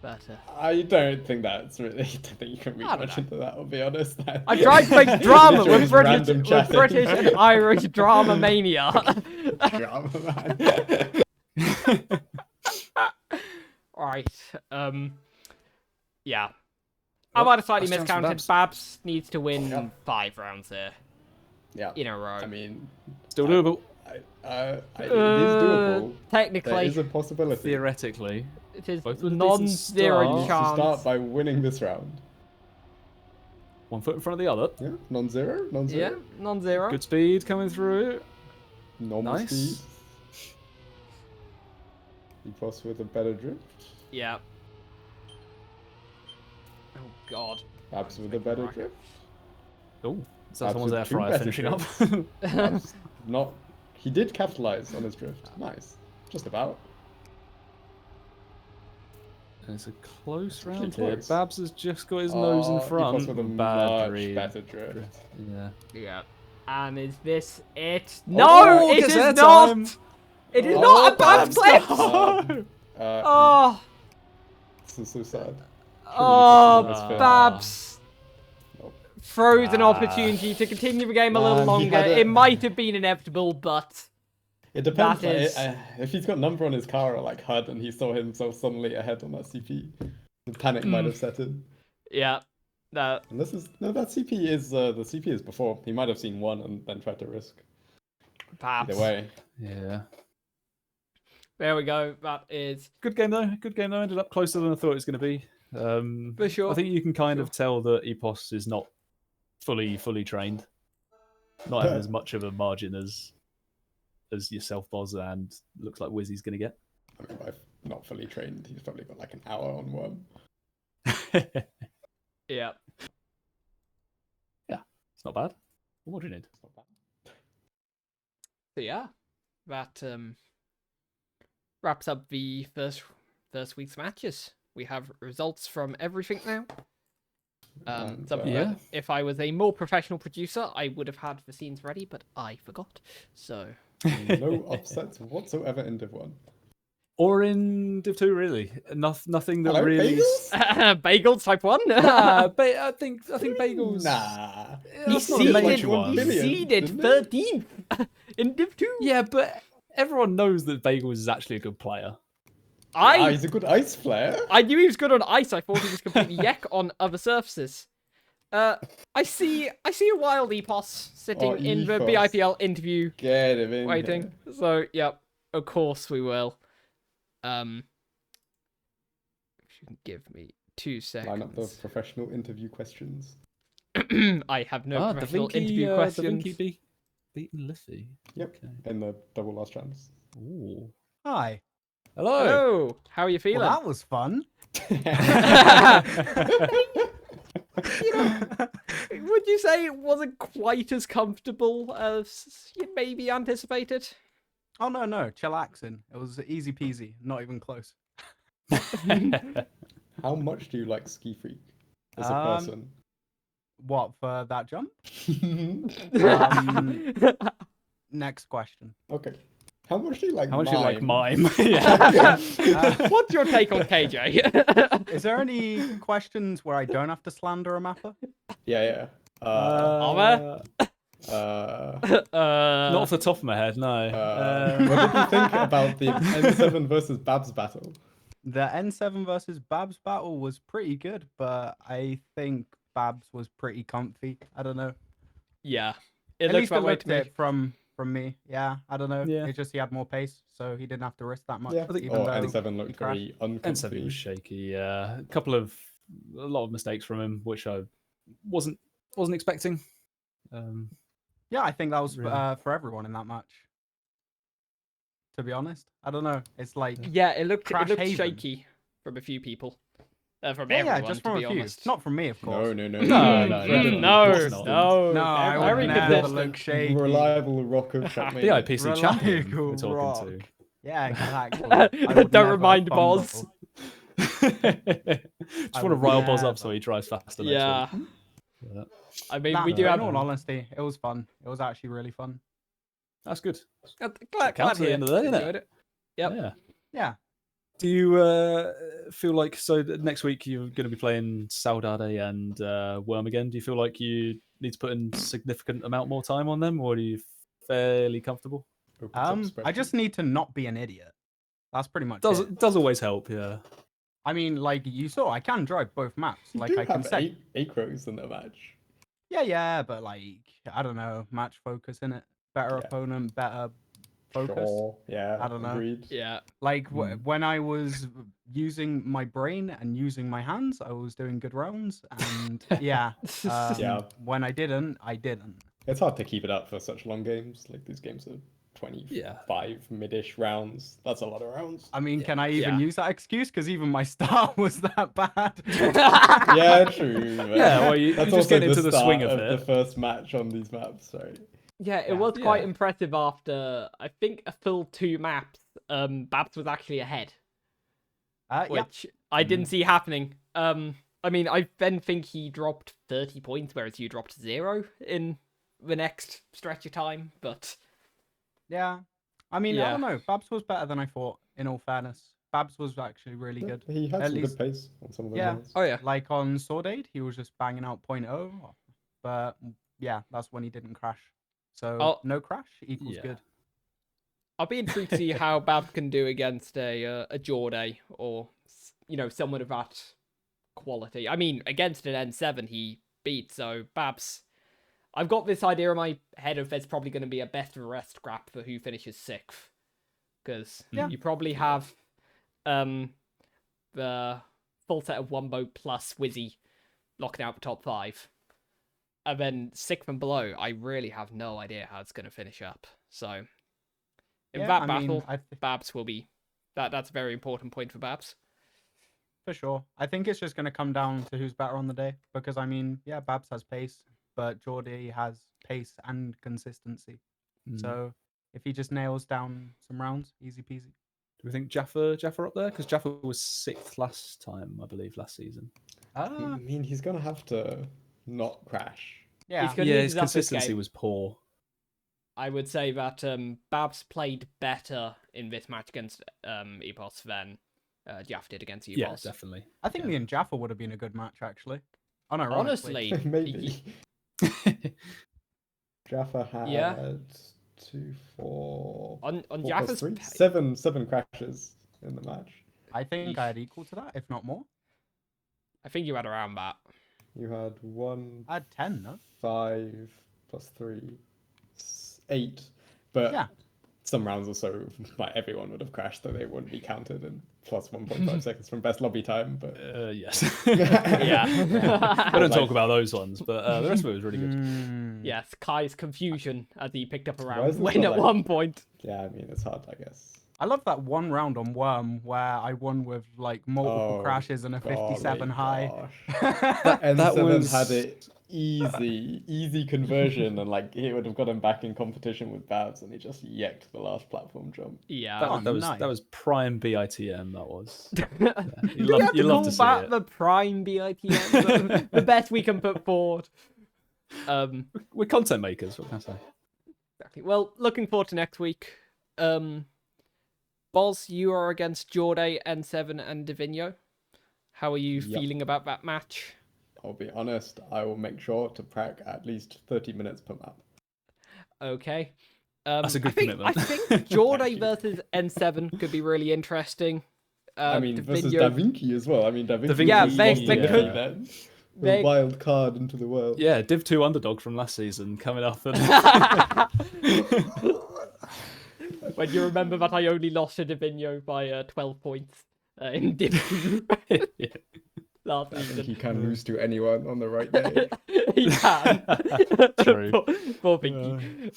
But, I don't think that's really... I don't think you can read much into that, I'll be honest. I tried to make drama with British and Irish drama mania. Drama, man. Right. Yeah. I might have slightly miscounted. Babz needs to win 5 rounds here. Yeah. In a row. I mean... Still doable. It is doable. Technically. There is a possibility. Theoretically. It is non-zero chance. To start by winning this round. 1 foot in front of the other. Yeah, non-zero. Yeah, non-zero. Good speed coming through. Normal speed. Epos with a better drift. Yeah. Oh god. Babz with a better drift. Oh, so someone's air fryer finishing up. Not. He did capitalize on his drift. Nice. Just about. And it's a close round here. here. Babz has just got his nose in front. Epos with a much better drift. Yeah. Yeah. And is this it? No, it is not. It is not a Babz clip. This is so sad. Oh, atmosphere. Babz Nope. throws an opportunity to continue the game a little Man, he longer. had a- It might have been inevitable, but It depends. That is- If he's got number on his car or like HUD and he saw himself suddenly ahead on that CP, the panic might have set in. yeah. No. And this is no, that CP is the CP is before. He might have seen one and then tried to risk. Perhaps. Either way, Yeah. There we go. That is Good game though. Good game though. Ended up closer than I thought it was going to be. For sure. I think you can kind of tell that Epos is not fully trained. Not having as much of a margin as yourself, Boz, and looks like Wizzy's going to get. I mean, by not fully trained, he's probably got like an hour on one. yeah. It's not bad. What do you need? It's not bad. So yeah, that wraps up the first week's matches. We have results from everything now. yeah. If I was a more professional producer, I would have had the scenes ready, but I forgot. So No upsets whatsoever in Div 1. Or in Div 2, really. Nothing that Hello, really. Bagels? Bagels type 1. I think Bagels. Nah. He That's not a major seeded, one. he seeded 13th in Div 2. Yeah, but everyone knows that Bagels is actually a good player. He's a good ice player. I knew he was good on ice. I thought he was completely yak on other surfaces. I see a wild Epos sitting in the Epos. BIPL interview Get him in waiting. here. So, yep, of course we will. If you can give me 2 seconds. Line up the professional interview questions. I have no professional Davinci, interview questions. Davinci beaten Liffey. Yep. Okay. In the double last chance. Ooh. Hi. Hello. Hello, how are you feeling? Well, that was fun. Would you say it wasn't quite as comfortable as you maybe anticipated? Oh, no. Chillaxing. It was easy peasy. Not even close. How much do you like Ski Freak as a Um, person? What, for that jump? Next question. Okay. How much do you like How much do you like Mime? mime? Yeah. What's your take on KJ? Is there any questions where I don't have to slander a mapper? Yeah. Armor? Not off the top of my head, no. What did you think about the N7 versus Babz battle? The N7 versus Babz battle was pretty good, but I think Babz was pretty comfy. I don't know. Yeah. At looks least that it way looked to me. it from me. Yeah, I don't know. Yeah. It's just he had more pace, so he didn't have to risk that much. Yeah. even Or though N7 he looked crashed. very N7 uncomfy. was shaky. A lot of mistakes from him, which I wasn't expecting. Yeah, I think that was Really? for everyone in that match. To be honest, I don't know. It's like Yeah, it looked Crash Haven. shaky from a few people. From yeah, everyone, just to from be a few. honest. Not from me, of course. No. No, No, not. no. I Very would never consistent. look shaky. Reliable rock of shot mate. BIPC champion Reliable we're talking rock. to. Yeah, exactly. I would Don't never remind fumble. Boz. Just want to would rile Boz up so never. he drives faster Yeah. next week. Yeah. I mean, Nah, we do in have... all honesty, it was fun. It was actually really fun. That's good. Glad counts at the end of the day, innit? enjoyed it. Yep. Yeah. Yeah. Do you feel like next week you're going to be playing Saudade and Worm again? Do you feel like you need to put in significant amount more time on them, or are you fairly comfortable? I just need to not be an idiot. That's pretty much Does it. does always help, yeah. I mean, like you saw, I can drive both maps. You Like do I can have set. eight crows in the match. Yeah, but like I don't know, match focus in it. Better Yeah. opponent, better focus. Sure. Yeah. I don't know. Agreed. Yeah. Like when I was using my brain and using my hands, I was doing good rounds. And yeah, Yeah. when I didn't, I didn't. It's hard to keep it up for such long games. Like these games are 25 mid-ish rounds. That's a lot of rounds. I mean, can I even Yeah. use that excuse? Because even my start was that bad. Yeah, true. But Yeah, well, you that's just also get into the start swing of the it. first match on these maps, right? Yeah, it Yeah. was quite Yeah. impressive after, I think, a full 2 maps. Babz was actually ahead, Yeah. which I didn't see happening. I mean, I then think he dropped 30 points, whereas you dropped 0 in the next stretch of time, but... Yeah. I mean, I Yeah. don't know. Babz was better than I thought, in all fairness. Babz was actually really Yeah, good. he had At some least- good pace on some of the Yeah. rounds. Oh yeah. Like on Sword Aid, he was just banging out 0.0, but yeah, that's when he didn't crash. So Oh. no crash equals Yeah. good. I'll be intrigued to see how Babz can do against a Jorday or someone of that quality. I mean, against an N7 he beat, so Babz. I've got this idea in my head of there's probably going to be a best of rest scrap for who finishes 6th, because Yeah. you probably have the full set of Wumbo plus Wizzy locking out the top 5. And then 6th and below, I really have no idea how it's going to finish up. So, in Yeah, that I battle, mean, Babz will be... That's a very important point for Babz. For sure. I think it's just going to come down to who's better on the day. Because, I mean, yeah, Babz has pace, but Jordy has pace and consistency. So if he just nails down some rounds, easy peasy. Do we think Jaffa up there? Because Jaffa was 6th last time, I believe, last season. I mean, he's gonna have to not crash. Yeah. He's gonna need His to up this consistency game. was poor. I would say that Babz played better in this match against Epos than Jaff did against Epos. Yeah, definitely. I think me and Jaffa would have been a good match, actually. Unironically. Honestly, Maybe. Jaffa had Yeah. 2, 4, on 4 plus Jaffa's 3, pa- 7 crashes in the match. I think I had equal to that, if not more. I think you had around that. You had 1, I had 10, no? 5 plus 3, 8. But Yeah. some rounds or so, like everyone would have crashed, so they wouldn't be counted in plus 1.5 seconds from best lobby time. But Yes. Yeah. We don't talk about those ones, but the rest of it was really good. Yes, Kai's confusion as he picked up a Why round isn't win that at like- one point. yeah, I mean, it's hard, I guess. I love that one round on Worm where I won with like multiple Oh, crashes and a 57 golly high. gosh. And that 7 was- had it easy conversion, and like he would have got him back in competition with Babz, and he just yacked the last platform jump. Yeah. That was prime BITM. That was. Do You we love, have you to love call to see that it. the prime BIPM? The best we can put forward. We're content makers. What can I say? Exactly. Well, looking forward to next week. Boz, you are against Jorday, N7, and Divino. How are you Yep. feeling about that match? I'll be honest, I will make sure to prac at least 30 minutes per map. Okay. That's a good I think commitment. Jorday Thank you. versus N7 could be really interesting. I mean, versus Divino- Da Vinci as well. I mean, Da Vinci Yeah, was they- lost they in could- defeat then. they- A wild card into the world. Yeah, Div 2 underdog from last season coming up. And... When you remember that I only lost to Divino by 12 points in Div 2 Yeah. last I think season. he can lose to anyone on the right day. He can. True. Poor Pinky.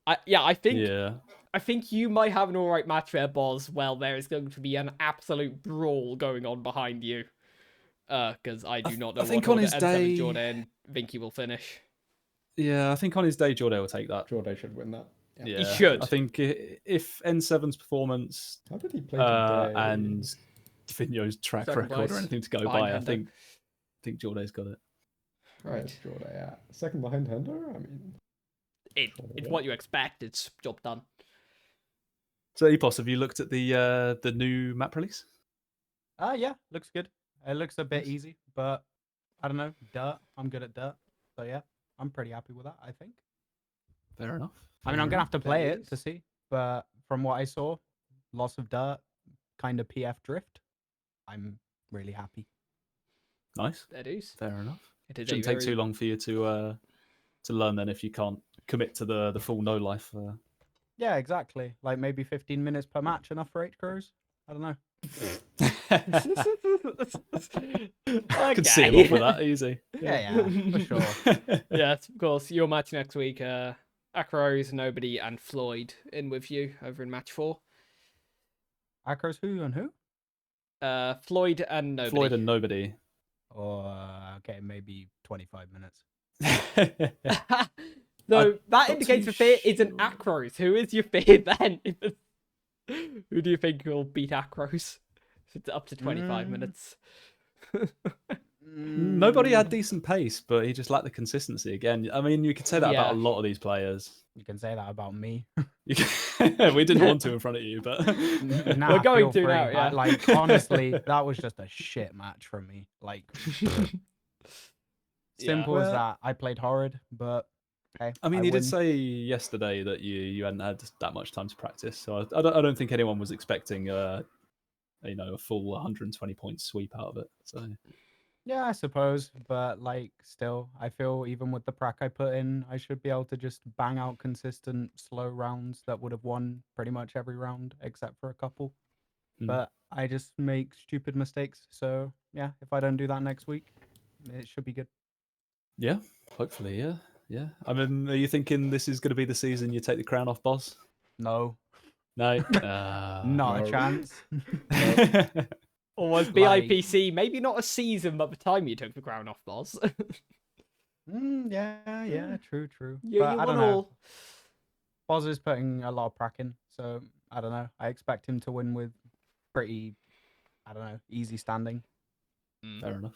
I think Yeah. I think you might have an alright match there, Boz. Well, there is going to be an absolute brawl going on behind you. Because I do not know I think what on order his N7 day- Jordan and Vinky will finish. Yeah, I think on his day, Jordan will take that. Jordan should win that. Yeah. Yeah, should. I think if N7's performance How did he play today? and Divino's track Second record place. or anything to go Behind by, I Hendo. think Jordan's got it. Where's Jordan at? Second behind Hender? I mean, It's what you expect. It's job done. So Epos, have you looked at the new map release? Yeah, looks good. It looks a bit easy, but I don't know. Dirt. I'm good at dirt. So yeah, I'm pretty happy with that, I think. Fair enough. I mean, I'm going to have to play There it is. to see. But from what I saw, lots of dirt, kind of PF drift. I'm really happy. Nice. That is. Fair enough. It is Shouldn't take too long for you to learn then if you can't commit to the full no life. Yeah, exactly. Like maybe 15 minutes per match, enough for 8 crews? I don't know. I could see him off with that easy. Yeah, for sure. Yes, of course. Your match next week. Acros, Nobody, and Floyd in with you over in match 4. Acros who and who? Floyd and Nobody. Floyd and nobody. Or, okay, maybe 25 minutes. So that not indicates too the fear isn't sure. Acros. Who is your fear then? Who do you think will beat Acros? It's up to 25 minutes. Nobody had decent pace, but he just lacked the consistency again. I mean, you could say that about a Yeah. lot of these players. You can say that about me. We didn't want to in front of you, but Nah, We're going feel to now, free. yeah. Like, honestly, that was just a shit match from me. Like, simple as that. I played horrid, but hey, I mean, I you did win. say yesterday that you hadn't had that much time to practice, so I don't think anyone was expecting a full 120 point sweep out of it. So Yeah, I suppose, but like, still, I feel even with the prac I put in, I should be able to just bang out consistent slow rounds that would have won pretty much every round except for a couple. But I just make stupid mistakes. So yeah, if I don't do that next week, it should be good. yeah, hopefully, yeah. I mean, are you thinking this is going to be the season you take the crown off, boss? No, No, not a chance. Or was Like- BIPC maybe not a season, but the time you took the crown off, boss? Yeah, true. You But I won don't know. all. Boz is putting a lot of prac in, so I don't know. I expect him to win with pretty, I don't know, easy standing. Fair enough.